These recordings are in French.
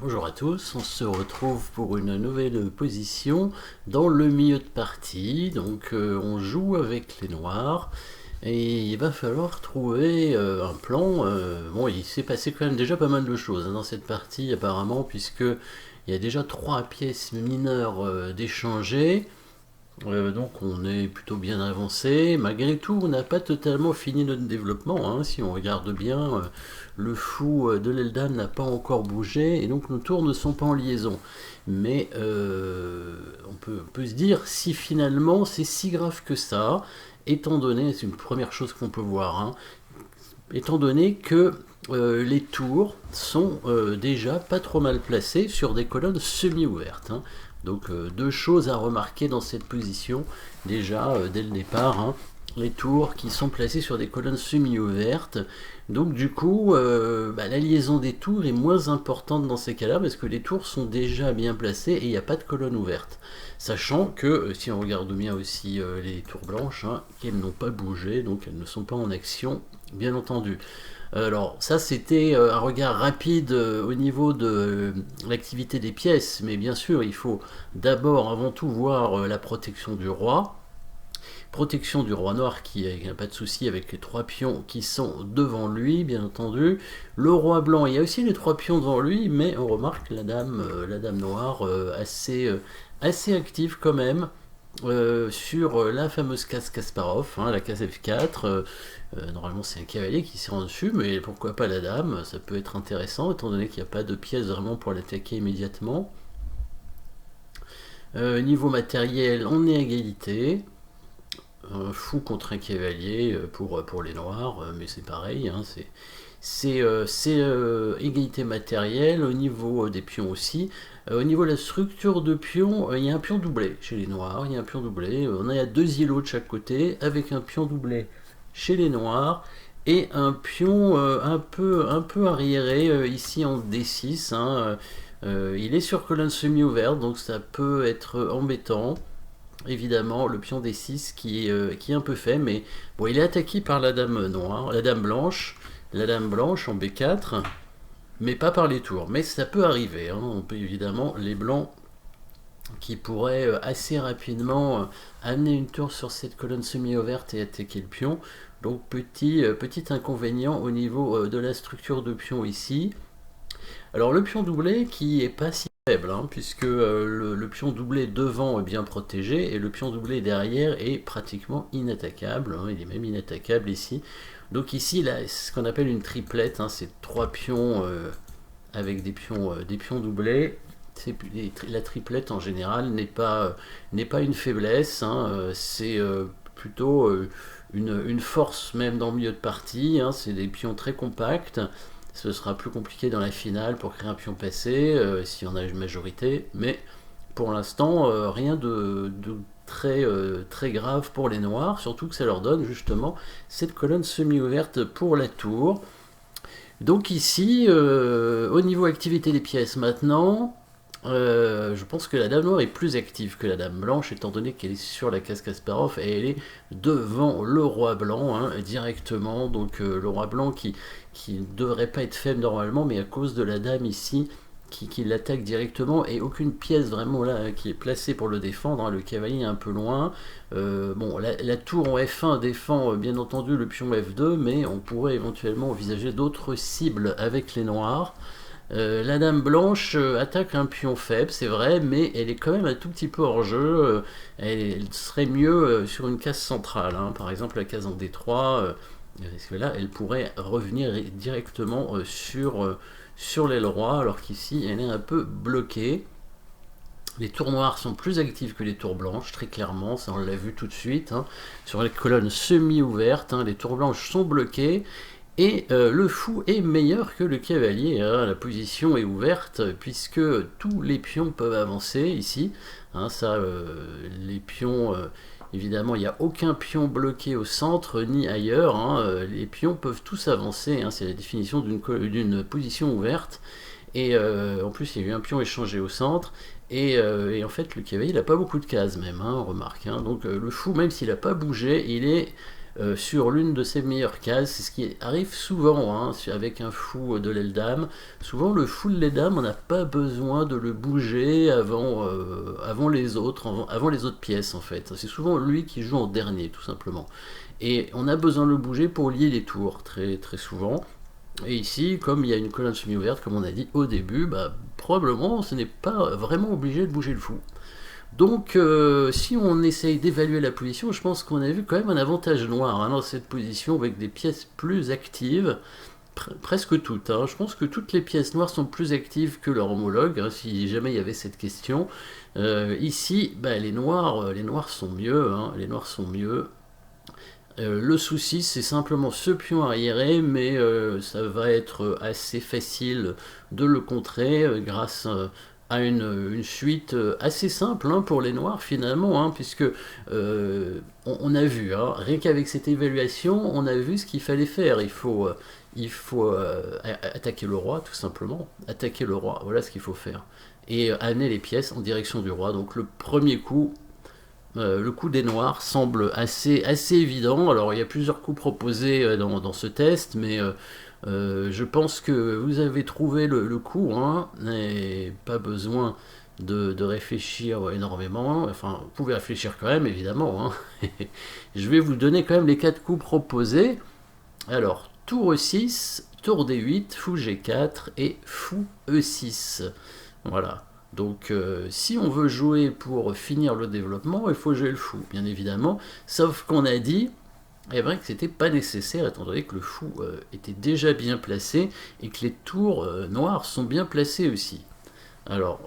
Bonjour à tous, on se retrouve pour une nouvelle position dans le milieu de partie. Donc on joue avec les noirs et il va falloir trouver un plan. Bon, il s'est passé quand même déjà pas mal de choses dans cette partie apparemment, puisque il y a déjà 3 pièces mineures d'échanger. Donc on est plutôt bien avancé. Malgré tout, on n'a pas totalement fini notre développement, hein. Si on regarde bien, le fou de l'Eldan n'a pas encore bougé, et donc nos tours ne sont pas en liaison. Mais on peut se dire si finalement c'est si grave que ça, étant donné, c'est une première chose qu'on peut voir, hein, étant donné que les tours sont déjà pas trop mal placées sur des colonnes semi-ouvertes, hein. Donc deux choses à remarquer dans cette position, déjà dès le départ, hein, les tours qui sont placées sur des colonnes semi-ouvertes. Donc du coup, la liaison des tours est moins importante dans ces cas-là, parce que les tours sont déjà bien placées et il n'y a pas de colonne ouverte. Sachant que, si on regarde bien aussi les tours blanches, hein, qu'elles n'ont pas bougé, donc elles ne sont pas en action, bien entendu. Alors ça c'était un regard rapide au niveau de l'activité des pièces, mais bien sûr il faut d'abord avant tout voir la protection du roi. Protection du roi noir qui n'a pas de souci avec les 3 pions qui sont devant lui, bien entendu. Le roi blanc, il y a aussi les 3 pions devant lui, mais on remarque la dame noire assez active quand même. Sur la fameuse case Kasparov, hein, la case F4. Normalement, c'est un cavalier qui s'y rend dessus, mais pourquoi pas la dame? Ça peut être intéressant, étant donné qu'il n'y a pas de pièce vraiment pour l'attaquer immédiatement. Niveau matériel, on est à égalité. Un fou contre un cavalier pour les noirs, mais c'est pareil, hein, c'est égalité matérielle. Au niveau des pions aussi. Au niveau de la structure de pions, il y a un pion doublé chez les noirs, il y a un pion doublé, on a 2 îlots de chaque côté, avec un pion doublé chez les noirs, et un pion un peu arriéré, ici en D6, hein. Il est sur colonne semi-ouverte, donc ça peut être embêtant. Évidemment, le pion D6 qui est un peu fait, mais bon, il est attaqué par la dame noire, la dame blanche en B4, mais pas par les tours. Mais ça peut arriver, hein. On peut évidemment les blancs qui pourraient assez rapidement amener une tour sur cette colonne semi-ouverte et attaquer le pion. Donc petit inconvénient au niveau de la structure de pion ici. Alors le pion doublé qui est pas si faible, hein, puisque le pion doublé devant est bien protégé et le pion doublé derrière est pratiquement inattaquable, hein. Il est même inattaquable ici. Donc ici, là, c'est ce qu'on appelle une triplette, hein, c'est 3 pions avec des pions doublés. La triplette en général n'est pas une faiblesse, hein, c'est plutôt une force même dans le milieu de partie, hein. C'est des pions très compacts. Ce sera plus compliqué dans la finale pour créer un pion passé, si on a une majorité, mais pour l'instant, rien de très grave pour les noirs, surtout que ça leur donne justement cette colonne semi-ouverte pour la tour. Donc ici, au niveau activité des pièces maintenant, je pense que la dame noire est plus active que la dame blanche, étant donné qu'elle est sur la case Kasparov et elle est devant le roi blanc, hein, directement. Donc le roi blanc qui ne devrait pas être faible normalement, mais à cause de la dame ici qui l'attaque directement, et aucune pièce vraiment là qui est placée pour le défendre, hein. Le cavalier est un peu loin. Bon, la tour en F1 défend bien entendu le pion F2, mais on pourrait éventuellement envisager d'autres cibles avec les noirs. La dame blanche attaque un pion faible, c'est vrai, mais elle est quand même un tout petit peu hors jeu. Elle serait mieux sur une case centrale, hein, par exemple la case en D3, parce que là, elle pourrait revenir directement sur l'aile roi, alors qu'ici, elle est un peu bloquée. Les tours noirs sont plus actifs que les tours blanches, très clairement, ça on l'a vu tout de suite, hein. Sur les colonnes semi-ouvertes, hein, les tours blanches sont bloquées. Et le fou est meilleur que le cavalier, hein. La position est ouverte puisque tous les pions peuvent avancer ici, hein. Les pions, évidemment, il n'y a aucun pion bloqué au centre ni ailleurs, hein. Les pions peuvent tous avancer, hein. C'est la définition d'une position ouverte. Et en plus, il y a eu un pion échangé au centre. Et en fait, le cavalier, il n'a pas beaucoup de cases même, hein, on remarque, hein. Donc le fou, même s'il n'a pas bougé, il est sur l'une de ses meilleures cases. C'est ce qui arrive souvent hein, avec un fou de l'aile dame. Souvent le fou de l'aile dame, on n'a pas besoin de le bouger avant les autres, avant les autres pièces en fait. C'est souvent lui qui joue en dernier tout simplement. Et on a besoin de le bouger pour lier les tours très, très souvent. Et ici, comme il y a une colonne semi-ouverte, comme on a dit au début, probablement ce n'est pas vraiment obligé de bouger le fou. Donc si on essaye d'évaluer la position, je pense qu'on a vu quand même un avantage noir hein, dans cette position avec des pièces plus actives, presque toutes. Hein. Je pense que toutes les pièces noires sont plus actives que leur homologue, hein, si jamais il y avait cette question. Ici, les noirs sont mieux, hein, les noirs sont mieux. Le souci c'est simplement ce pion arriéré, mais ça va être assez facile de le contrer grâce à une suite assez simple hein, pour les noirs finalement, hein, puisque on a vu, hein, rien qu'avec cette évaluation, on a vu ce qu'il fallait faire. Il faut attaquer le roi tout simplement, attaquer le roi, voilà ce qu'il faut faire. Et amener les pièces en direction du roi, donc le premier coup, le coup des noirs semble assez évident. Alors il y a plusieurs coups proposés dans ce test, mais je pense que vous avez trouvé le coup, hein, et pas besoin de réfléchir énormément. Enfin, vous pouvez réfléchir quand même, évidemment. Hein. Je vais vous donner quand même les 4 coups proposés. Alors, tour E6, tour D8, fou G4 et fou E6. Voilà. Donc si on veut jouer pour finir le développement, il faut jouer le fou, bien évidemment. Sauf qu'on a dit que c'était pas nécessaire, étant donné que le fou était déjà bien placé et que les tours noirs sont bien placés aussi. Alors,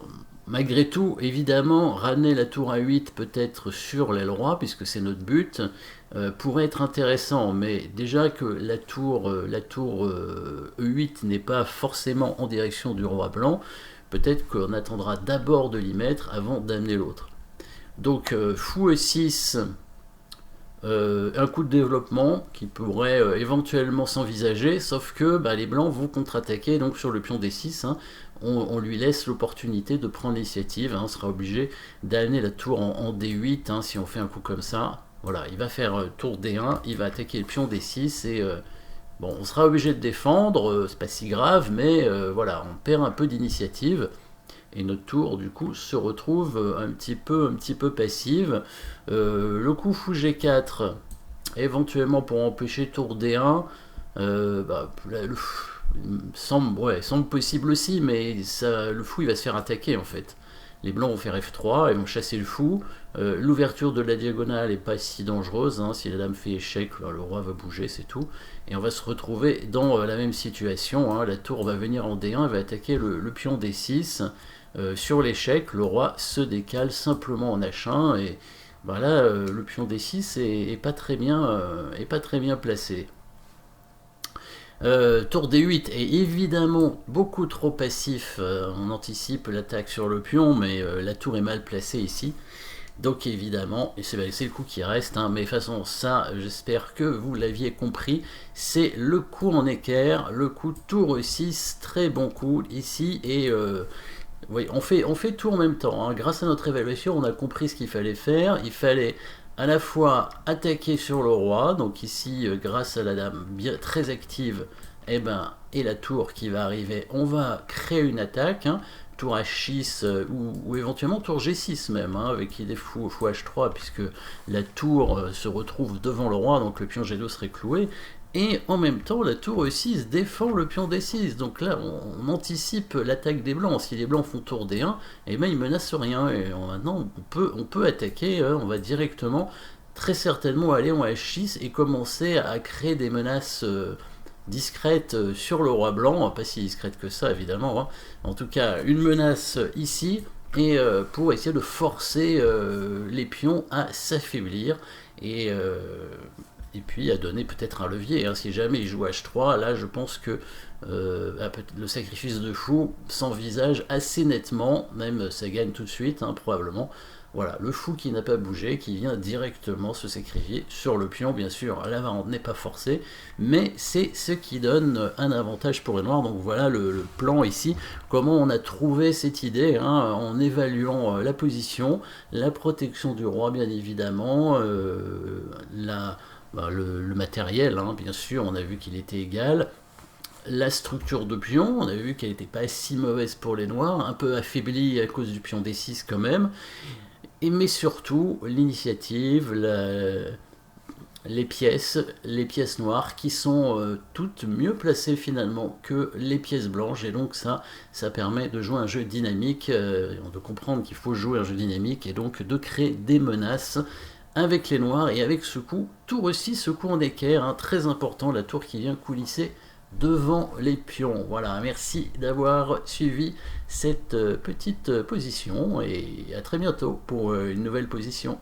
malgré tout, évidemment, ramener la tour A8 peut-être sur l'aile roi, puisque c'est notre but, pourrait être intéressant, mais déjà que la tour E8 n'est pas forcément en direction du roi blanc, peut-être qu'on attendra d'abord de l'y mettre avant d'amener l'autre. Donc fou E6, un coup de développement qui pourrait éventuellement s'envisager, sauf que les blancs vont contre-attaquer donc sur le pion D6. Hein, on lui laisse l'opportunité de prendre l'initiative. Hein, on sera obligé d'amener la tour en D8 hein, si on fait un coup comme ça. Voilà, il va faire tour D1, il va attaquer le pion D6 et bon, on sera obligé de défendre, c'est pas si grave, mais voilà, on perd un peu d'initiative. Et notre tour, du coup, se retrouve un petit peu passive. Le coup fou G4, éventuellement pour empêcher tour D1, semble possible aussi, mais ça, le fou il va se faire attaquer en fait. Les blancs vont faire F3, ils vont chasser le fou. L'ouverture de la diagonale n'est pas si dangereuse. Hein. Si la dame fait échec, le roi va bouger, c'est tout. Et on va se retrouver dans la même situation. Hein. La tour va venir en D1, elle va attaquer le pion D6. Sur l'échec, le roi se décale simplement en H1. Et là, le pion D6 est pas très bien placé. Tour D8 est évidemment beaucoup trop passif, on anticipe l'attaque sur le pion, mais la tour est mal placée ici. Donc évidemment, et c'est le coup qui reste, hein, mais de toute façon ça, j'espère que vous l'aviez compris, c'est le coup en équerre, le coup tour E6, très bon coup ici, et oui, on fait tout en même temps, hein. Grâce à notre évaluation, on a compris ce qu'il fallait faire, il fallait à la fois attaquer sur le roi, donc ici grâce à la dame très active, et la tour qui va arriver, on va créer une attaque, hein, tour H6 ou éventuellement tour G6 même, hein, avec idée fou H3, puisque la tour se retrouve devant le roi, donc le pion G2 serait cloué, et en même temps la tour E6 défend le pion D6, donc là on anticipe l'attaque des blancs. Si les blancs font tour D1, ils menacent rien, et maintenant on peut attaquer, on va directement très certainement aller en H6 et commencer à créer des menaces discrètes sur le roi blanc, pas si discrètes que ça évidemment, hein. En tout cas une menace ici, et pour essayer de forcer les pions à s'affaiblir, et puis à donner peut-être un levier, hein. Si jamais il joue H3, là je pense que le sacrifice de fou s'envisage assez nettement, même ça gagne tout de suite, hein, probablement. Voilà, le fou qui n'a pas bougé, qui vient directement se sacrifier sur le pion, bien sûr, la variante n'est pas forcée, mais c'est ce qui donne un avantage pour les noirs. Donc voilà le plan ici, comment on a trouvé cette idée, hein, en évaluant la position, la protection du roi bien évidemment, bah, le matériel, hein, bien sûr, on a vu qu'il était égal. La structure de pion, on a vu qu'elle n'était pas si mauvaise pour les noirs, un peu affaiblie à cause du pion D6 quand même. Mais surtout, l'initiative, les pièces noires qui sont toutes mieux placées finalement que les pièces blanches, et donc ça permet de jouer un jeu dynamique, de comprendre qu'il faut jouer un jeu dynamique et donc de créer des menaces avec les noirs. Et avec ce coup, tour aussi, ce coup en équerre, hein, très important, la tour qui vient coulisser devant les pions. Voilà, merci d'avoir suivi cette petite position et à très bientôt pour une nouvelle position.